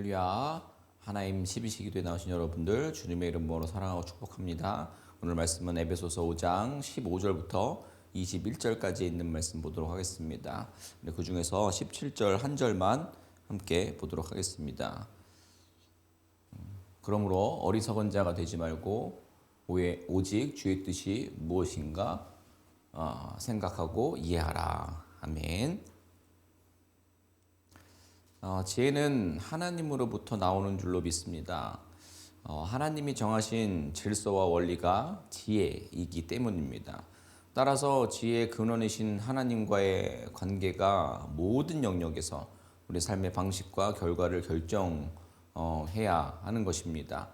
할렐루야. 하나님 12시기도에 나오신 여러분들 주님의 이름으로 사랑하고 축복합니다. 오늘 말씀은 에베소서 5장 15절부터 21절까지 있는 말씀 보도록 하겠습니다. 그 중에서 17절 한 절만 함께 보도록 하겠습니다. 그러므로 어리석은 자가 되지 말고 오직 주의 뜻이 무엇인가 생각하고 이해하라. 아멘. 지혜는 하나님으로부터 나오는 줄로 믿습니다. 하나님이 정하신 질서와 원리가 지혜이기 때문입니다. 따라서 지혜의 근원이신 하나님과의 관계가 모든 영역에서 우리 삶의 방식과 결과를 결정해야 하는 것입니다.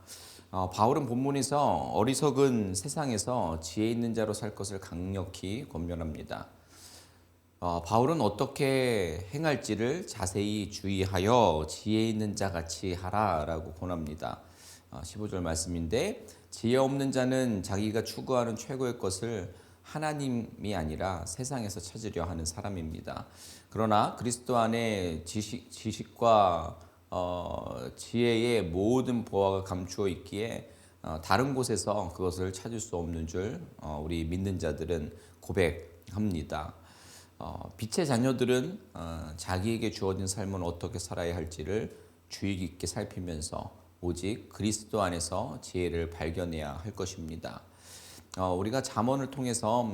바울은 본문에서 어리석은 세상에서 지혜 있는 자로 살 것을 강력히 권면합니다. 바울은 어떻게 행할지를 자세히 주의하여 지혜 있는 자같이 하라라고 권합니다. 15절 말씀인데 지혜 없는 자는 자기가 추구하는 최고의 것을 하나님이 아니라 세상에서 찾으려 하는 사람입니다. 그러나 그리스도 안에 지식과 지혜의 모든 보화가 감추어 있기에 다른 곳에서 그것을 찾을 수 없는 줄 우리 믿는 자들은 고백합니다. 빛의 자녀들은 자기에게 주어진 삶은 어떻게 살아야 할지를 주의 깊게 살피면서 오직 그리스도 안에서 지혜를 발견해야 할 것입니다. 우리가 잠언을 통해서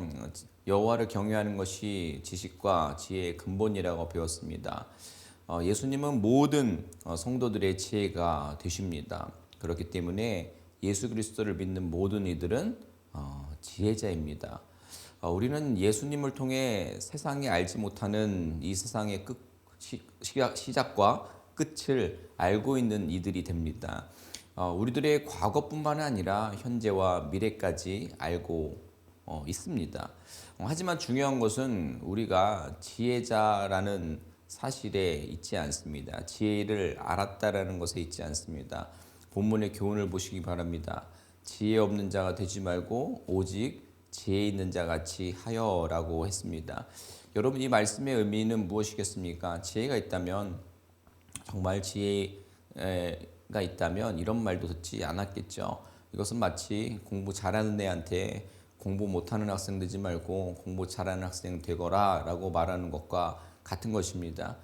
여호와를 경외하는 것이 지식과 지혜의 근본이라고 배웠습니다. 예수님은 모든 성도들의 지혜가 되십니다. 그렇기 때문에 예수 그리스도를 믿는 모든 이들은 지혜자입니다. 우리는 예수님을 통해 세상이 알지 못하는 이 세상의 시작과 끝을 알고 있는 이들이 됩니다. 우리들의 과거뿐만 아니라 현재와 미래까지 알고 있습니다. 하지만 중요한 것은 우리가 지혜자라는 사실에 있지 않습니다. 지혜를 알았다라는 것에 있지 않습니다. 본문의 교훈을 보시기 바랍니다. 지혜 없는 자가 되지 말고 오직 지혜 있는 자 같이 하여라고 했습니다. 여러분, 이 말씀의 의미는 무엇이겠습니까? 지혜가 있다면, 정말 지혜가 있다면 이런 말도 듣지 않았겠죠. 이것은 마치 공부 잘하는 애한테 공부 못하는 학생 되지 말고 공부 잘하는 학생 되거라 라고 말하는 것과 같은 것입니다.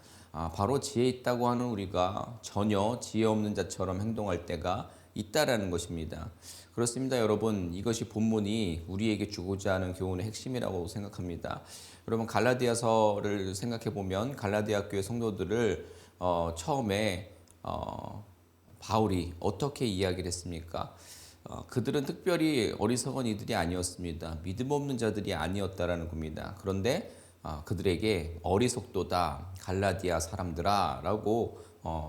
바로 지혜 있다고 하는 우리가 전혀 지혜 없는 자처럼 행동할 때가 있다라는 것입니다. 그렇습니다, 여러분. 이것이 본문이 우리에게 주고자 하는 교훈의 핵심이라고 생각합니다. 여러분, 갈라디아서를 생각해 보면 갈라디아 교회 성도들을 처음에 바울이 어떻게 이야기를 했습니까? 그들은 특별히 어리석은 이들이 아니었습니다. 믿음 없는 자들이 아니었다라는 겁니다. 그런데 그들에게 어리석도다 갈라디아 사람들아 라고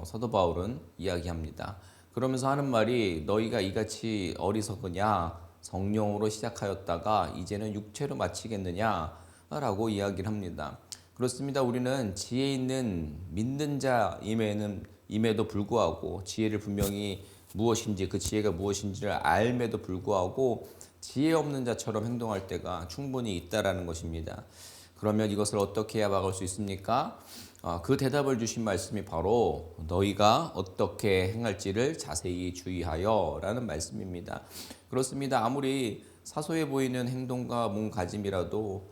사도 바울은 이야기합니다. 그러면서 하는 말이 너희가 이같이 어리석으냐 성령으로 시작하였다가 이제는 육체로 마치겠느냐 라고 이야기를 합니다. 그렇습니다. 우리는 지혜 있는 믿는 자임에도 불구하고 지혜를 분명히 무엇인지 그 지혜가 무엇인지를 알매도 불구하고 지혜 없는 자처럼 행동할 때가 충분히 있다라는 것입니다. 그러면 이것을 어떻게 해야 막을 수 있습니까? 그 대답을 주신 말씀이 바로 너희가 어떻게 행할지를 자세히 주의하여 라는 말씀입니다. 그렇습니다. 아무리 사소해 보이는 행동과 몸가짐이라도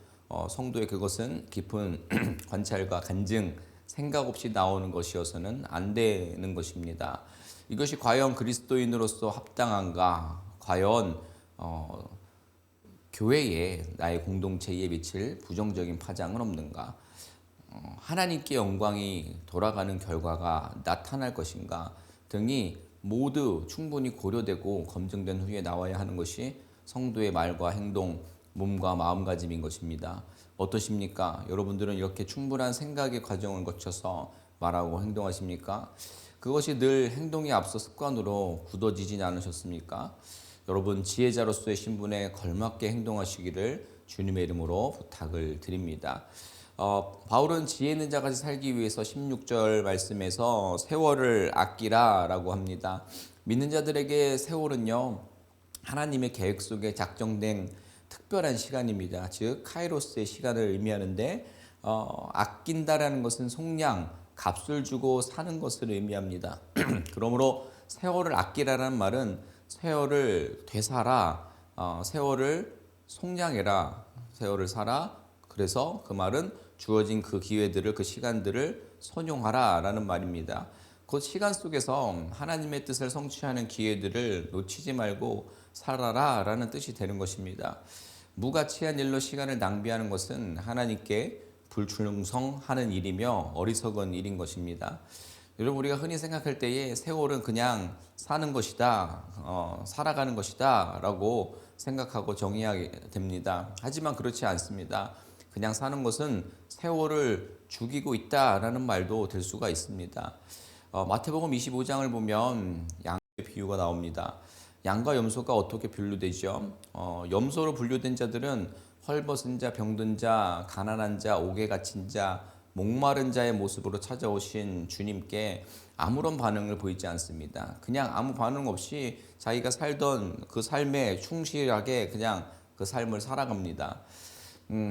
성도의 그것은 깊은 관찰과 간증, 생각 없이 나오는 것이어서는 안 되는 것입니다. 이것이 과연 그리스도인으로서 합당한가? 과연 교회에 나의 공동체에 미칠 부정적인 파장은 없는가? 하나님께 영광이 돌아가는 결과가 나타날 것인가 등이 모두 충분히 고려되고 검증된 후에 나와야 하는 것이 성도의 말과 행동, 몸과 마음가짐인 것입니다. 어떠십니까? 여러분들은 이렇게 충분한 생각의 과정을 거쳐서 말하고 행동하십니까? 그것이 늘 행동에 앞서 습관으로 굳어지진 않으셨습니까? 여러분, 지혜자로서의 신분에 걸맞게 행동하시기를 주님의 이름으로 부탁을 드립니다. 바울은 지혜 있는 자같이 살기 위해서 16절 말씀에서 세월을 아끼라 라고 합니다. 믿는 자들에게 세월은요 하나님의 계획 속에 작정된 특별한 시간입니다. 즉 카이로스의 시간을 의미하는데 아낀다라는 것은 속량, 값을 주고 사는 것을 의미합니다. 그러므로 세월을 아끼라는 말은 세월을 되살아, 세월을 속량해라, 세월을 살아. 그래서 그 말은 주어진 그 기회들을, 그 시간들을 선용하라라는 말입니다. 그 시간 속에서 하나님의 뜻을 성취하는 기회들을 놓치지 말고 살아라라는 뜻이 되는 것입니다. 무가치한 일로 시간을 낭비하는 것은 하나님께 불충성하는 일이며 어리석은 일인 것입니다. 여러분, 우리가 흔히 생각할 때에 세월은 그냥 사는 것이다, 살아가는 것이다 라고 생각하고 정의하게 됩니다. 하지만 그렇지 않습니다. 그냥 사는 것은 세월을 죽이고 있다라는 말도 될 수가 있습니다. 마태복음 25장을 보면 양의 비유가 나옵니다. 양과 염소가 어떻게 분류되죠? 염소로 분류된 자들은 헐벗은 자, 병든 자, 가난한 자, 옥에 갇힌 자, 목마른 자의 모습으로 찾아오신 주님께 아무런 반응을 보이지 않습니다. 그냥 아무 반응 없이 자기가 살던 그 삶에 충실하게 그냥 그 삶을 살아갑니다.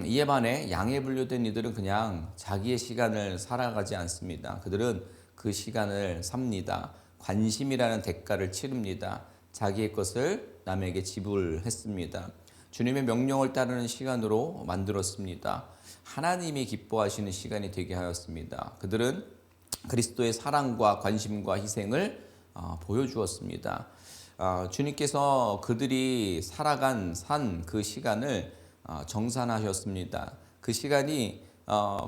이에 반해 양에 분류된 이들은 그냥 자기의 시간을 살아가지 않습니다. 그들은 그 시간을 삽니다. 관심이라는 대가를 치릅니다. 자기의 것을 남에게 지불했습니다. 주님의 명령을 따르는 시간으로 만들었습니다. 하나님이 기뻐하시는 시간이 되게 하였습니다. 그들은 그리스도의 사랑과 관심과 희생을 보여주었습니다. 주님께서 그들이 살아간 산 그 시간을 정산하셨습니다. 그 시간이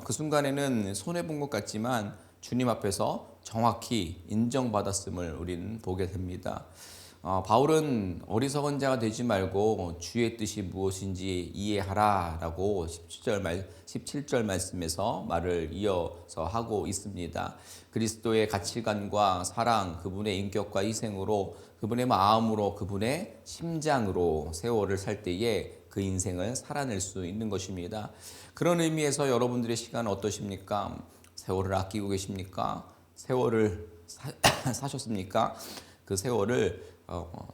그 순간에는 손해본 것 같지만 주님 앞에서 정확히 인정받았음을 우리는 보게 됩니다. 바울은 어리석은 자가 되지 말고 주의 뜻이 무엇인지 이해하라 라고 17절 말씀에서 말을 이어서 하고 있습니다. 그리스도의 가치관과 사랑, 그분의 인격과 희생으로, 그분의 마음으로, 그분의 심장으로 세월을 살 때에 그 인생을 살아낼 수 있는 것입니다. 그런 의미에서 여러분들의 시간은 어떠십니까? 세월을 아끼고 계십니까? 세월을 사셨습니까? 그 세월을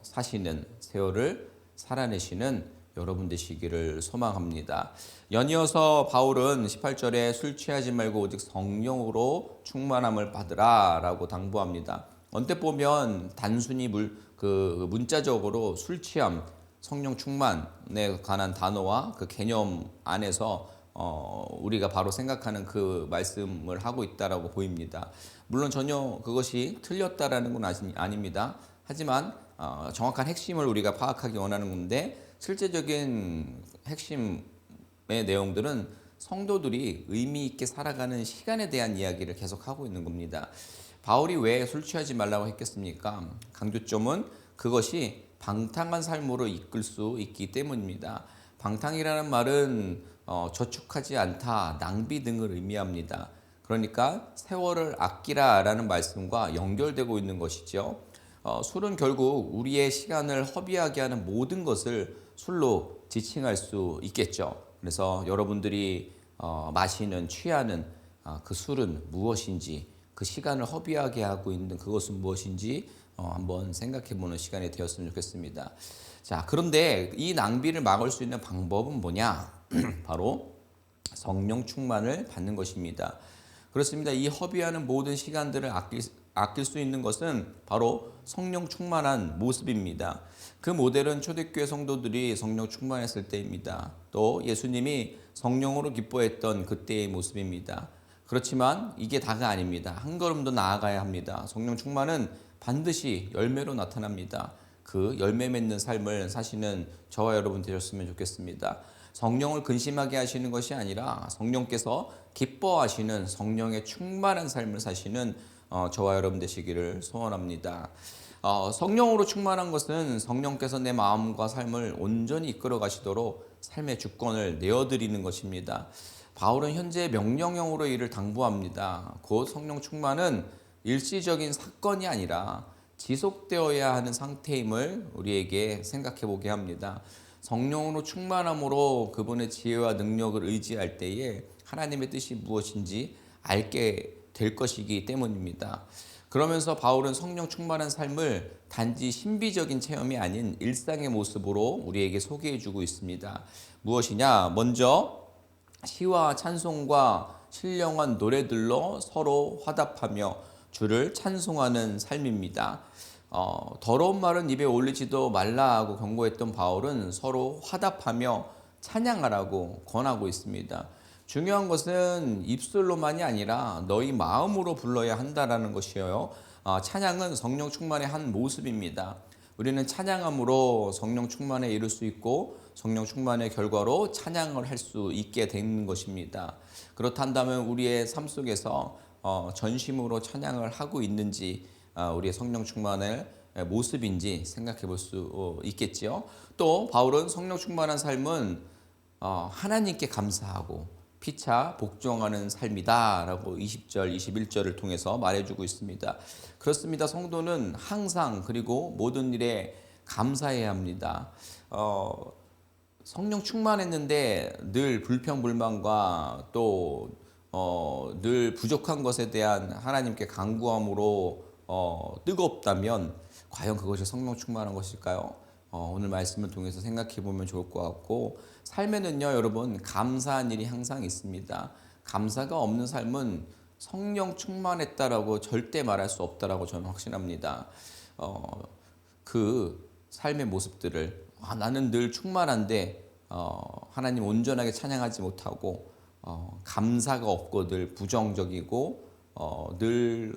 사시는, 세월을 살아내시는 여러분 되시기를 소망합니다. 연이어서 바울은 18절에 술 취하지 말고 오직 성령으로 충만함을 받으라 라고 당부합니다. 언뜻 보면 단순히 문자적으로 술 취함, 성령 충만에 관한 단어와 그 개념 안에서 우리가 바로 생각하는 그 말씀을 하고 있다라고 보입니다. 물론 전혀 그것이 틀렸다라는 건 아닙니다. 하지만 정확한 핵심을 우리가 파악하기 원하는 건데, 실제적인 핵심의 내용들은 성도들이 의미 있게 살아가는 시간에 대한 이야기를 계속하고 있는 겁니다. 바울이 왜 술 취하지 말라고 했겠습니까? 강조점은 그것이 방탕한 삶으로 이끌 수 있기 때문입니다. 방탕이라는 말은 저축하지 않다, 낭비 등을 의미합니다. 그러니까 세월을 아끼라라는 말씀과 연결되고 있는 것이죠. 술은 결국 우리의 시간을 허비하게 하는 모든 것을 술로 지칭할 수 있겠죠. 그래서 여러분들이 마시는, 취하는 그 술은 무엇인지, 그 시간을 허비하게 하고 있는 그것은 무엇인지 한번 생각해 보는 시간이 되었으면 좋겠습니다. 자, 그런데 이 낭비를 막을 수 있는 방법은 뭐냐? 바로 성령 충만을 받는 것입니다. 그렇습니다. 이 허비하는 모든 시간들을 아낄 수 있는 것은 바로 성령 충만한 모습입니다. 그 모델은 초대교회 성도들이 성령 충만했을 때입니다. 또 예수님이 성령으로 기뻐했던 그때의 모습입니다. 그렇지만 이게 다가 아닙니다. 한 걸음 더 나아가야 합니다. 성령 충만은 반드시 열매로 나타납니다. 그 열매 맺는 삶을 사시는 저와 여러분 되셨으면 좋겠습니다. 성령을 근심하게 하시는 것이 아니라 성령께서 기뻐하시는 성령의 충만한 삶을 사시는 저와 여러분 되시기를 소원합니다. 성령으로 충만한 것은 성령께서 내 마음과 삶을 온전히 이끌어 가시도록 삶의 주권을 내어드리는 것입니다. 바울은 현재 명령형으로 이를 당부합니다. 곧 성령 충만은 일시적인 사건이 아니라 지속되어야 하는 상태임을 우리에게 생각해 보게 합니다. 성령으로 충만함으로 그분의 지혜와 능력을 의지할 때에 하나님의 뜻이 무엇인지 알게 될 것이기 때문입니다. 그러면서 바울은 성령 충만한 삶을 단지 신비적인 체험이 아닌 일상의 모습으로 우리에게 소개해 주고 있습니다. 무엇이냐? 먼저 시와 찬송과 신령한 노래들로 서로 화답하며 주를 찬송하는 삶입니다. 더러운 말은 입에 올리지도 말라 하고 경고했던 바울은 서로 화답하며 찬양하라고 권하고 있습니다. 중요한 것은 입술로만이 아니라 너희 마음으로 불러야 한다라는 것이에요. 찬양은 성령 충만의 한 모습입니다. 우리는 찬양함으로 성령 충만에 이룰 수 있고 성령 충만의 결과로 찬양을 할 수 있게 되는 것입니다. 그렇다면 우리의 삶 속에서 전심으로 찬양을 하고 있는지 우리의 성령 충만의 모습인지 생각해 볼 수 있겠지요. 또 바울은 성령 충만한 삶은 하나님께 감사하고 피차 복종하는 삶이다라고 20절, 21절을 통해서 말해주고 있습니다. 그렇습니다. 성도는 항상 그리고 모든 일에 감사해야 합니다. 성령 충만했는데 늘 불평불만과 또 늘 부족한 것에 대한 하나님께 간구함으로 뜨겁다면 과연 그것이 성령 충만한 것일까요? 오늘 말씀을 통해서 생각해 보면 좋을 것 같고, 삶에는요 여러분 감사한 일이 항상 있습니다. 감사가 없는 삶은 성령 충만했다라고 절대 말할 수 없다라고 저는 확신합니다. 그 삶의 모습들을 나는 늘 충만한데 하나님 온전하게 찬양하지 못하고 감사가 없고 늘 부정적이고 늘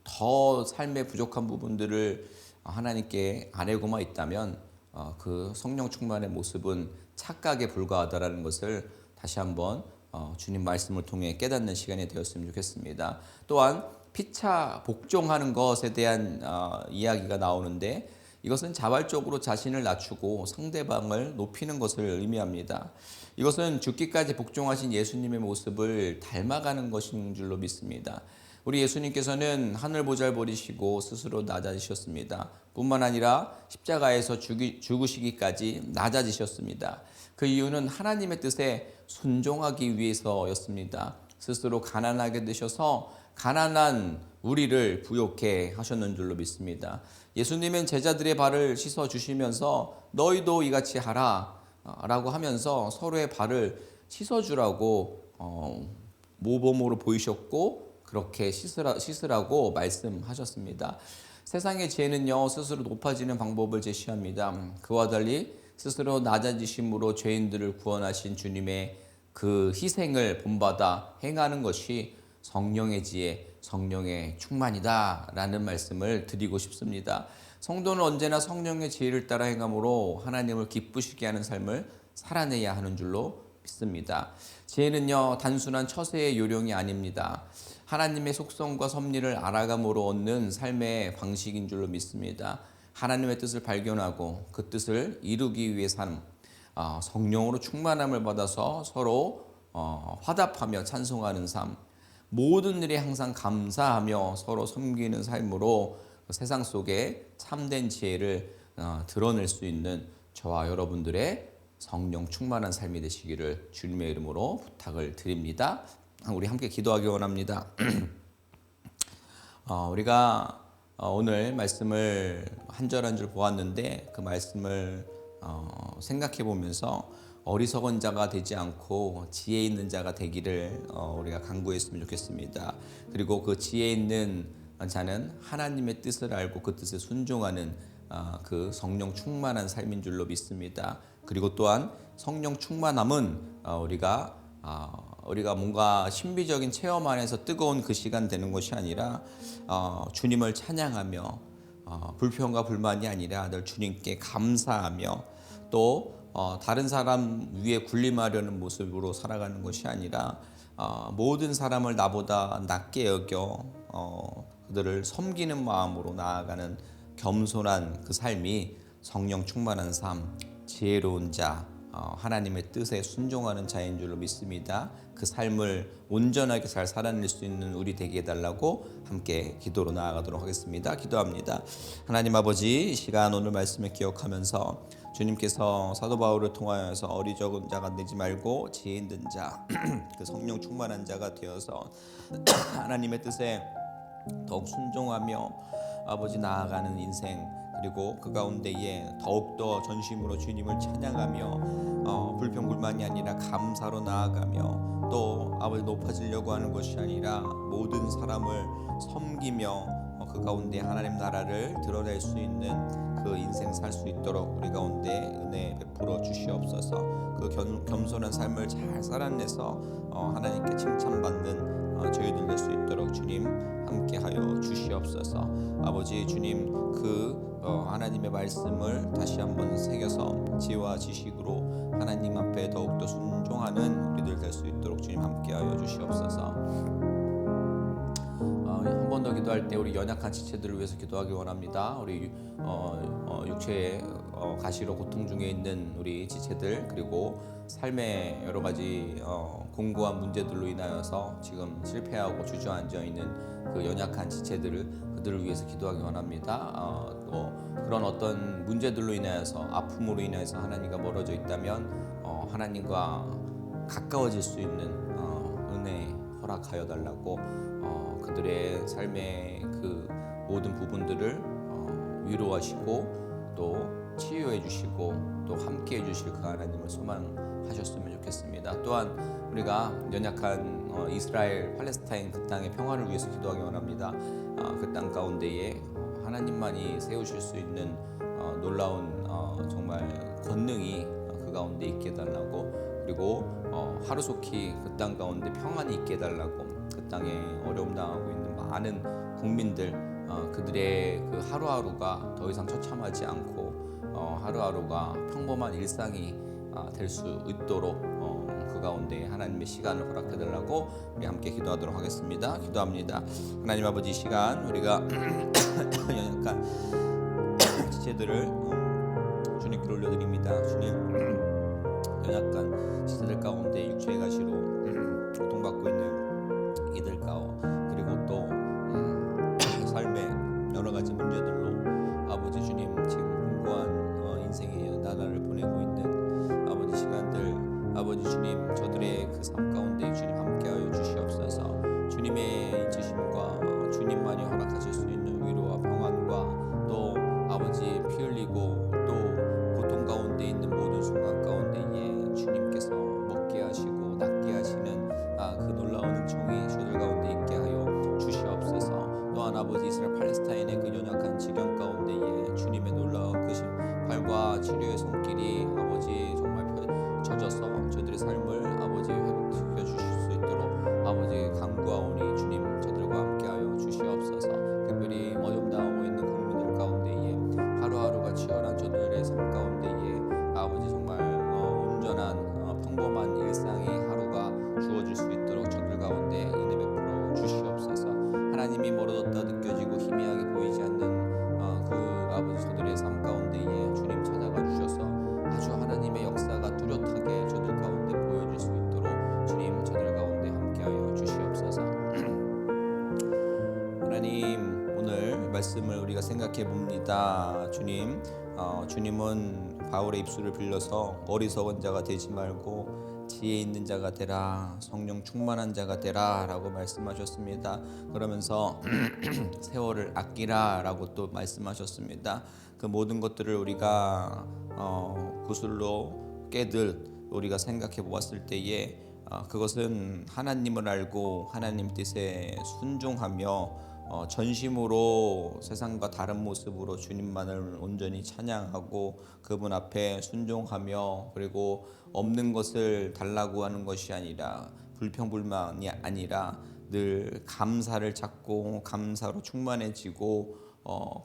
더 삶의 부족한 부분들을 하나님께 아뢰고만 있다면 그 성령 충만의 모습은 착각에 불과하다라는 것을 다시 한번 주님 말씀을 통해 깨닫는 시간이 되었으면 좋겠습니다. 또한 피차 복종하는 것에 대한 이야기가 나오는데 이것은 자발적으로 자신을 낮추고 상대방을 높이는 것을 의미합니다. 이것은 죽기까지 복종하신 예수님의 모습을 닮아가는 것인 줄로 믿습니다. 우리 예수님께서는 하늘 보잘 버리시고 스스로 낮아지셨습니다. 뿐만 아니라 십자가에서 죽으시기까지 낮아지셨습니다. 그 이유는 하나님의 뜻에 순종하기 위해서였습니다. 스스로 가난하게 되셔서 가난한 우리를 부욕해 하셨는 줄로 믿습니다. 예수님은 제자들의 발을 씻어 주시면서 너희도 이같이 하라 라고 하면서 서로의 발을 씻어 주라고 모범으로 보이셨고 그렇게 씻으라고 말씀하셨습니다. 세상의 지혜는요 스스로 높아지는 방법을 제시합니다. 그와 달리 스스로 낮아지심으로 죄인들을 구원하신 주님의 그 희생을 본받아 행하는 것이 성령의 지혜, 성령의 충만이다 라는 말씀을 드리고 싶습니다. 성도는 언제나 성령의 지혜를 따라 행함으로 하나님을 기쁘시게 하는 삶을 살아내야 하는 줄로 믿습니다. 지혜는요 단순한 처세의 요령이 아닙니다. 하나님의 속성과 섭리를 알아감으로 얻는 삶의 방식인 줄로 믿습니다. 하나님의 뜻을 발견하고 그 뜻을 이루기 위해 사는 성령으로 충만함을 받아서 서로 화답하며 찬송하는 삶, 모든 일에 항상 감사하며 서로 섬기는 삶으로 세상 속에 참된 지혜를 드러낼 수 있는 저와 여러분들의 성령 충만한 삶이 되시기를 주님의 이름으로 부탁을 드립니다. 우리 함께 기도하기 원합니다. 우리가 오늘 말씀을 한 절 한 줄 보았는데 그 말씀을 생각해 보면서 어리석은 자가 되지 않고 지혜 있는 자가 되기를 우리가 간구했으면 좋겠습니다. 그리고 그 지혜 있는 자는 하나님의 뜻을 알고 그 뜻에 순종하는 그 성령 충만한 삶인 줄로 믿습니다. 그리고 또한 성령 충만함은 우리가 뭔가 신비적인 체험 안에서 뜨거운 그 시간 되는 것이 아니라 주님을 찬양하며 불평과 불만이 아니라 늘 주님께 감사하며 또 다른 사람 위에 군림하려는 모습으로 살아가는 것이 아니라 모든 사람을 나보다 낮게 여겨 그들을 섬기는 마음으로 나아가는 겸손한 그 삶이 성령 충만한 삶, 지혜로운 자, 하나님의 뜻에 순종하는 자인 줄로 믿습니다. 그 삶을 온전하게 잘 살아낼 수 있는 우리 되게 해달라고 함께 기도로 나아가도록 하겠습니다. 기도합니다. 하나님 아버지, 이 시간 오늘 말씀을 기억하면서 주님께서 사도 바울을 통하여서 어리석은 자가 되지 말고 지혜 있는 자, 그 성령 충만한 자가 되어서 하나님의 뜻에 더욱 순종하며 아버지 나아가는 인생, 그리고 그 가운데에 더욱더 전심으로 주님을 찬양하며 불평불만이 아니라 감사로 나아가며 또 아버지 높아지려고 하는 것이 아니라 모든 사람을 섬기며 그 가운데 하나님 나라를 드러낼 수 있는 그 인생 살 수 있도록 우리 가운데 은혜 베풀어 주시옵소서. 그 겸손한 삶을 잘 살아내서 하나님께 칭찬받는 저희들 될 수 있도록 주님 함께하여 주시옵소서. 아버지 주님 그 하나님의 말씀을 다시 한번 새겨서 지혜와 지식으로 하나님 앞에 더욱더 순종하는 우리들 될 수 있도록 주님 함께하여 주시옵소서. 한 번 더 기도할 때 우리 연약한 지체들을 위해서 기도하기 원합니다. 우리 육체의 가시로 고통 중에 있는 우리 지체들, 그리고 삶의 여러 가지 공고한 문제들로 인하여서 지금 실패하고 주저앉아 있는 그 연약한 지체들을 위해서 기도하기 원합니다. 또 그런 어떤 문제들로 인하여서, 아픔으로 인하여서 하나님과 멀어져 있다면 하나님과 가까워질 수 있는 은혜 허락하여 달라고, 그들의 삶의 그 모든 부분들을 위로하시고 또 치유해 주시고 또 함께 해 주실 그 하나님을 소망하셨으면 좋겠습니다. 또한 우리가 연약한 이스라엘 팔레스타인 그 땅의 평화를 위해서 기도하기 원합니다. 그 땅 가운데에 하나님만이 세우실 수 있는 놀라운 정말 권능이 그 가운데 있게 해달라고, 그리고 하루속히 그 땅 가운데 평안이 있게 해달라고, 그 땅에 어려움 당하고 있는 많은 국민들, 그들의 그 하루하루가 더 이상 처참하지 않고 하루하루가 평범한 일상이 될 수 있도록 그 가운데 하나님의 시간을 허락해 달라고 우리 함께 기도하도록 하겠습니다. 기도합니다. 하나님 아버지, 이 시간 우리가 연약한 지체들을 주님께 올려드립니다. 주님, 연약한 지체들 가운데 육체의 가시로 고통받고 있는 이들 그리고 또 삶의 여러 가지 문제들로 아버지 주님 지금 공고한 인생의 나날을 보내고 있는 아버지 시간들, 아버지 주님 저들의 그 삶 가운데 주님 함께하여 주시옵소서. 주님의 인치심과 주님만이 허락하실 수 있는 위로와 평안과 또 아버지 피 흘리고 또 고통 가운데 있는 모든 순간 가운데에 주님께서 먹게 하시고 낫게 하시는 그 놀라운 은총이 저들 가운데 있게 하여 주시옵소서. 또한 아버지 이스라엘 팔레스타인의 그 연약한 지경 가운데에 주님의 놀라운 그 발과 치료의 손길이 아버지 정말 펴져서 저들의 삶을 아버지 회복시켜 주실 수 있도록 아버지 간구하오니 주님 저들과 함께하여 주시옵소서. 특별히 어려움 당하고 있는 국민들 가운데에 하루하루가 치열한 저들의 삶 가운데에 아버지 정말 온전한 평범한 일상의 하루가 주어질 수 있도록 저들 가운데 은혜 베풀어 주시옵소서. 하나님이 멀어졌다 느껴지고 희미하게 보이지 않는 그 아버지 저들의 삶 가운데에 주님 찾아가 주셔서 아주 하나님의 역사가 뚜렷하게 저들 가운데 보여질 수 있도록 주님 저들 가운데 함께하여 주시옵소서. 하나님, 오늘 말씀을 우리가 생각해 봅니다. 주님, 주님은 바울의 입술을 빌려서 어리석은 자가 되지 말고 지혜 있는 자가 되라, 성령 충만한 자가 되라 라고 말씀하셨습니다. 그러면서 세월을 아끼라 라고 또 말씀하셨습니다. 그 모든 것들을 우리가 구슬로 깨듯 우리가 생각해 보았을 때에 그것은 하나님을 알고 하나님 뜻에 순종하며 전심으로 세상과 다른 모습으로 주님만을 온전히 찬양하고 그분 앞에 순종하며, 그리고 없는 것을 달라고 하는 것이 아니라 불평불만이 아니라 늘 감사를 찾고 감사로 충만해지고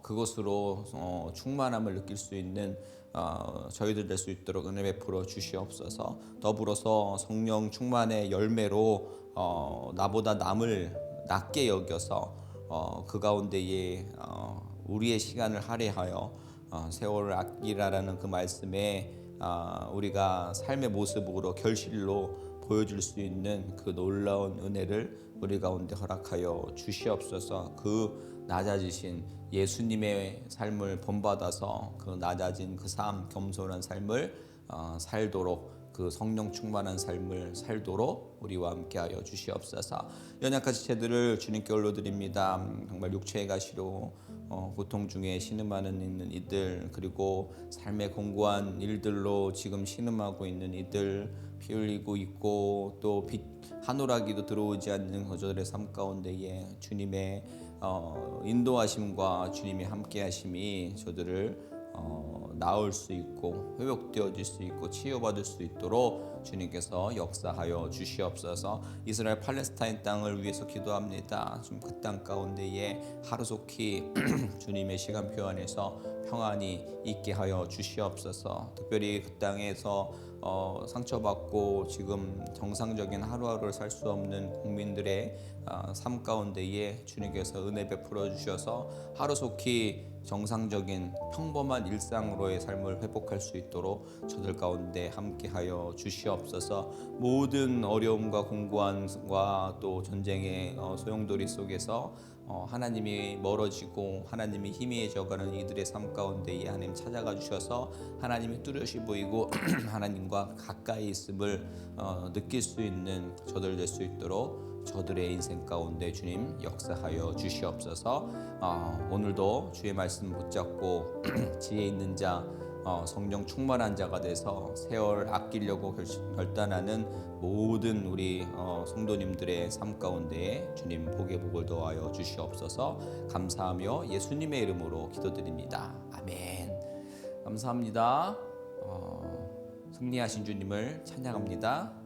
그것으로 충만함을 느낄 수 있는 저희들 될 수 있도록 은혜 베풀어 주시옵소서. 더불어서 성령 충만의 열매로 나보다 남을 낮게 여겨서 그 가운데에 우리의 시간을 할애하여 세월을 아끼라라는 그 말씀에 우리가 삶의 모습으로 결실로 보여줄 수 있는 그 놀라운 은혜를 우리 가운데 허락하여 주시옵소서. 그 낮아지신 예수님의 삶을 본받아서 그 낮아진 그 삶, 겸손한 삶을 살도록, 그 성령 충만한 삶을 살도록 우리와 함께하여 주시옵소서. 연약한 지체들을 주님께 올려드립니다. 정말 육체의 가시로 고통 중에 신음하는 있는 이들, 그리고 삶의 공고한 일들로 지금 신음하고 있는 이들, 피 흘리고 있고 또 빛 하늘하기도 들어오지 않는 저들의 삶 가운데에 주님의 인도하심과 주님의 함께하심이 저들을 나을 수 있고 회복되어질 수 있고 치유받을 수 있도록 주님께서 역사하여 주시옵소서. 이스라엘 팔레스타인 땅을 위해서 기도합니다. 좀 그 땅 가운데에 하루속히 주님의 시간표 안에서 평안이 있게 하여 주시옵소서. 특별히 그 땅에서 상처받고 지금 정상적인 하루하루를 살 수 없는 국민들의 삶 가운데에 주님께서 은혜 베풀어 주셔서 하루속히 정상적인 평범한 일상으로의 삶을 회복할 수 있도록 저들 가운데 함께하여 주시옵소서. 모든 어려움과 공고함과 또 전쟁의 소용돌이 속에서 하나님이 멀어지고 하나님이 희미해져가는 이들의 삶 가운데에 하나님 찾아가 주셔서 하나님이 뚜렷이 보이고 하나님과 가까이 있음을 느낄 수 있는 저들 될 수 있도록 저들의 인생 가운데 주님 역사하여 주시옵소서. 오늘도 주의 말씀 붙잡고 지혜 있는 자, 성령 충만한 자가 돼서 세월 아끼려고 결단하는 모든 우리 성도님들의 삶 가운데 주님 복의 복을 더하여 주시옵소서. 감사하며 예수님의 이름으로 기도드립니다. 아멘. 감사합니다. 승리하신 주님을 찬양합니다.